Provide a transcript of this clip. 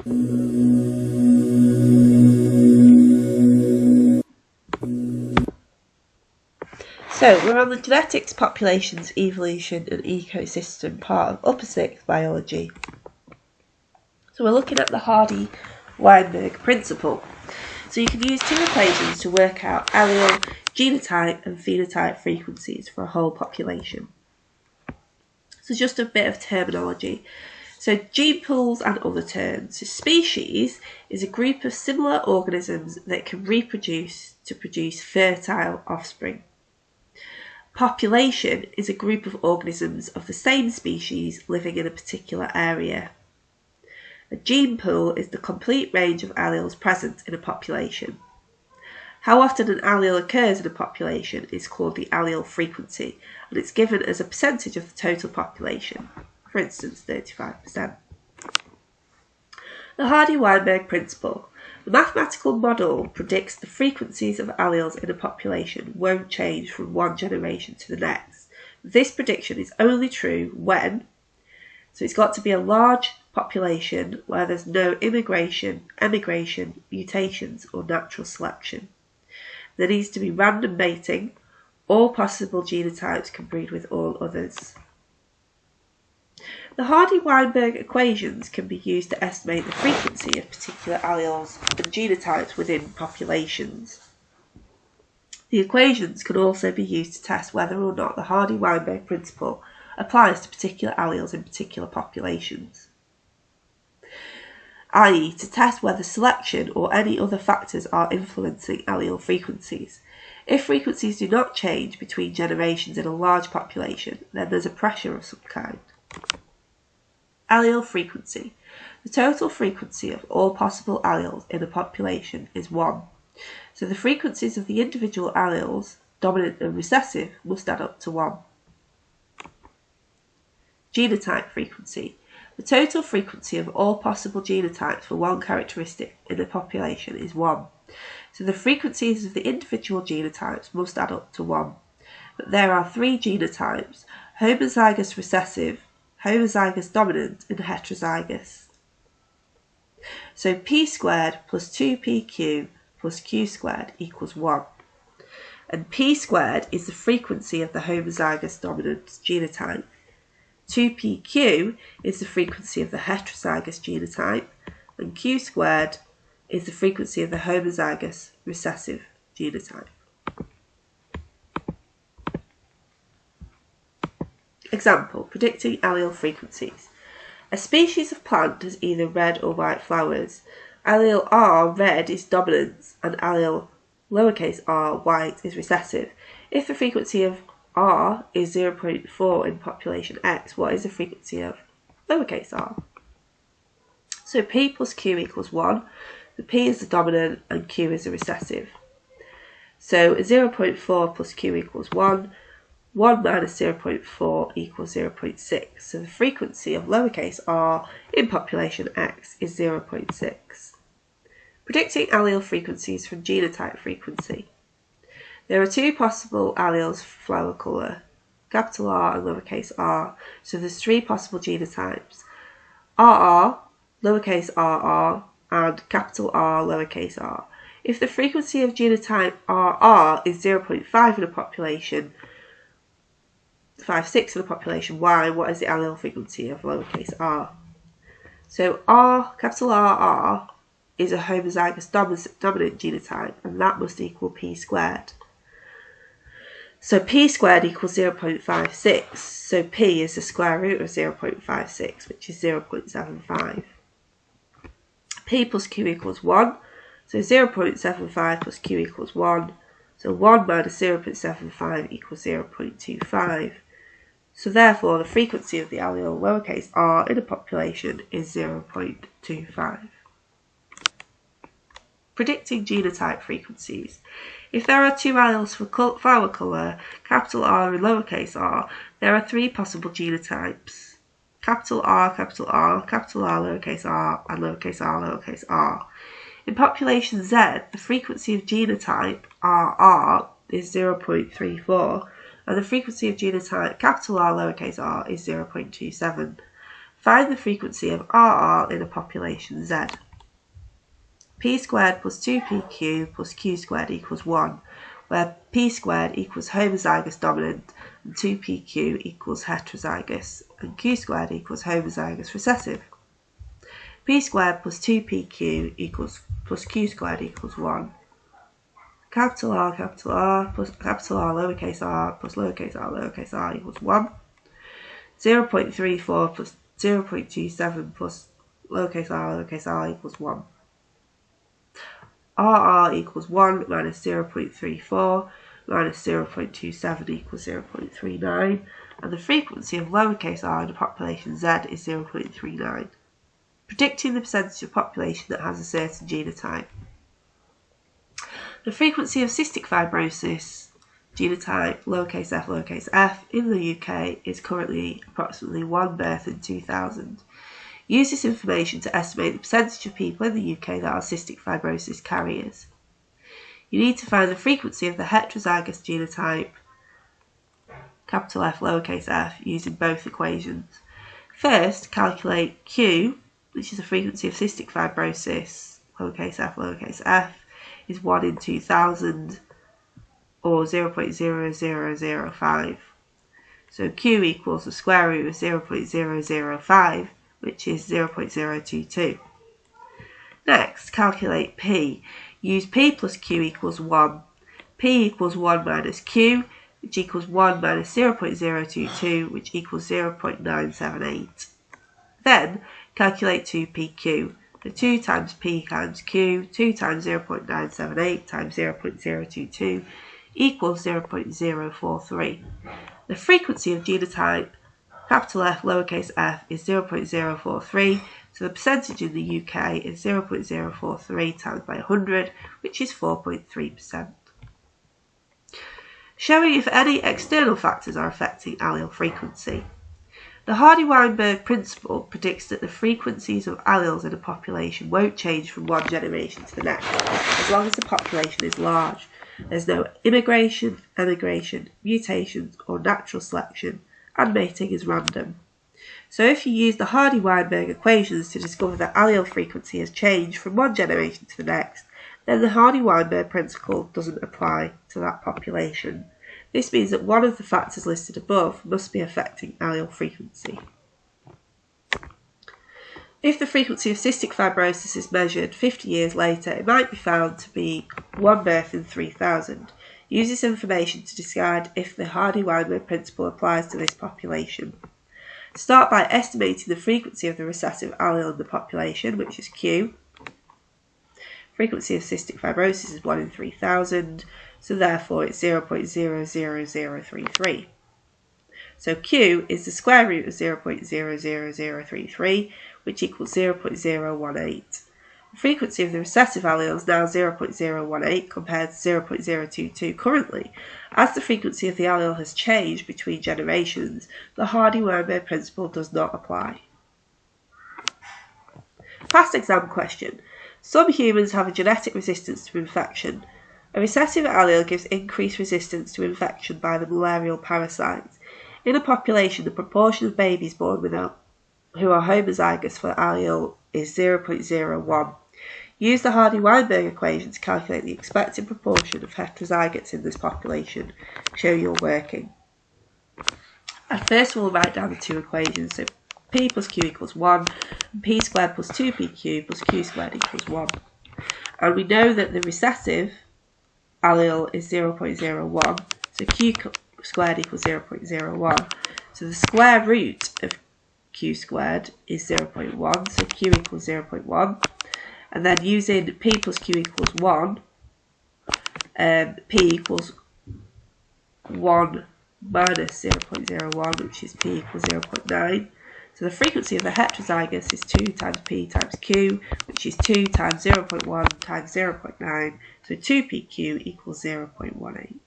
So we're on the genetics, populations, evolution and ecosystem part of upper sixth biology. So we're looking at the Hardy-Weinberg principle. So you can use two equations to work out allele, genotype and phenotype frequencies for a whole population. So just a bit of terminology. So gene pools and other terms. So species is a group of similar organisms that can reproduce to produce fertile offspring. Population is a group of organisms of the same species living in a particular area. A gene pool is the complete range of alleles present in a population. How often an allele occurs in a population is called the allele frequency, and it's given as a percentage of the total population, for instance 35%. The Hardy-Weinberg principle. The mathematical model predicts the frequencies of alleles in a population won't change from one generation to the next. This prediction is only true when, so it's got to be a large population where there's no immigration, emigration, mutations or natural selection. There needs to be random mating. All possible genotypes can breed with all others. The Hardy-Weinberg equations can be used to estimate the frequency of particular alleles and genotypes within populations. The equations can also be used to test whether or not the Hardy-Weinberg principle applies to particular alleles in particular populations, i.e. to test whether selection or any other factors are influencing allele frequencies. If frequencies do not change between generations in a large population, then there's a pressure of some kind. Allele frequency. The total frequency of all possible alleles in a population is 1. So the frequencies of the individual alleles, dominant and recessive, must add up to 1. Genotype frequency. The total frequency of all possible genotypes for one characteristic in a population is 1. So the frequencies of the individual genotypes must add up to 1. But there are 3 genotypes: homozygous recessive, homozygous dominant and heterozygous. So p squared plus 2pq plus q squared equals 1. And p squared is the frequency of the homozygous dominant genotype. 2pq is the frequency of the heterozygous genotype, and q squared is the frequency of the homozygous recessive genotype. Example, predicting allele frequencies. A species of plant has either red or white flowers. Allele R, red, is dominant, and allele r, white, is recessive. If the frequency of R is 0.4 in population X, what is the frequency of r? So P plus Q equals 1. The P is the dominant and Q is the recessive. So 0.4 plus Q equals 1. 1 minus 0.4 equals 0.6. So the frequency of r in population X is 0.6. Predicting allele frequencies from genotype frequency. There are 2 possible alleles for flower colour, capital R and lowercase r. So there's 3 possible genotypes: RR, lowercase rr, and capital R, lowercase r. If the frequency of genotype RR is 0.5 in a population, 5/6 of the population Y, what is the allele frequency of lowercase r? So capital RR is a homozygous dominant genotype, and that must equal p squared. So p squared equals 0.56. So p is the square root of 0.56, which is 0.75. P plus q equals 1. So 0.75 plus q equals 1. So 1 minus 0.75 equals 0.25. So therefore the frequency of the allele lowercase r in a population is 0.25. Predicting genotype frequencies. If there are 2 alleles for flower colour, capital R and lowercase r, there are 3 possible genotypes: capital R, capital R, capital R, lowercase r, and lowercase r. In population Z, the frequency of genotype RR is 0.34, and the frequency of genotype capital R, lowercase r is 0.27. Find the frequency of RR in a population Z. P squared plus 2PQ plus Q squared equals 1, where P squared equals homozygous dominant and 2PQ equals heterozygous and Q squared equals homozygous recessive. P squared plus 2PQ equals plus Q squared equals 1. Capital R plus capital R lowercase r equals 1. 0.34 plus 0.27 plus lowercase r equals 1. RR equals 1 minus 0.34 minus 0.27 equals 0.39, and the frequency of lowercase r in the population Z is 0.39. Predicting the percentage of population that has a certain genotype. The frequency of cystic fibrosis genotype lowercase f in the UK is currently approximately 1 birth in 2000. Use this information to estimate the percentage of people in the UK that are cystic fibrosis carriers. You need to find the frequency of the heterozygous genotype capital F lowercase f using both equations. First, calculate Q, which is the frequency of cystic fibrosis lowercase f is 1 in 2000 or 0.0005. So Q equals the square root of 0.005, which is 0.022. Next, calculate P. Use P plus Q equals 1. P equals 1 minus Q, which equals 1 minus 0.022, which equals 0.978. Then, calculate 2PQ. So 2 times P times Q, 2 times 0.978 times 0.022 equals 0.043. The frequency of genotype capital F lowercase f is 0.043, so the percentage in the UK is 0.043 times by 100, which is 4.3%. Showing if any external factors are affecting allele frequency. The Hardy-Weinberg principle predicts that the frequencies of alleles in a population won't change from one generation to the next, as long as the population is large. There's no immigration, emigration, mutations, or natural selection, and mating is random. So if you use the Hardy-Weinberg equations to discover that allele frequency has changed from one generation to the next, then the Hardy-Weinberg principle doesn't apply to that population. This means that one of the factors listed above must be affecting allele frequency. If the frequency of cystic fibrosis is measured 50 years later, it might be found to be 1 birth in 3,000. Use this information to decide if the Hardy-Weinberg principle applies to this population. Start by estimating the frequency of the recessive allele in the population, which is Q. Frequency of cystic fibrosis is 1 in 3,000, so therefore it's 0.00033. So Q is the square root of 0.00033, which equals 0.018. The frequency of the recessive allele is now 0.018 compared to 0.022 currently. As the frequency of the allele has changed between generations, the Hardy-Weinberg principle does not apply. Past exam question. Some humans have a genetic resistance to infection. A recessive allele gives increased resistance to infection by the malarial parasite. In a population, the proportion of babies born who are homozygous for allele is 0.01. Use the Hardy-Weinberg equation to calculate the expected proportion of heterozygotes in this population. Show your working. And first we'll write down the two equations. So P plus Q equals 1, and P squared plus 2PQ plus Q squared equals 1. And we know that the recessive allele is 0.01, so Q squared equals 0.01. So the square root of Q squared is 0.1, so Q equals 0.1. And then using P plus Q equals 1, P equals 1 minus 0.01, which is P equals 0.9. So the frequency of the heterozygous is 2 times P times Q, which is 2 times 0.1 times 0.9. So 2PQ equals 0.18.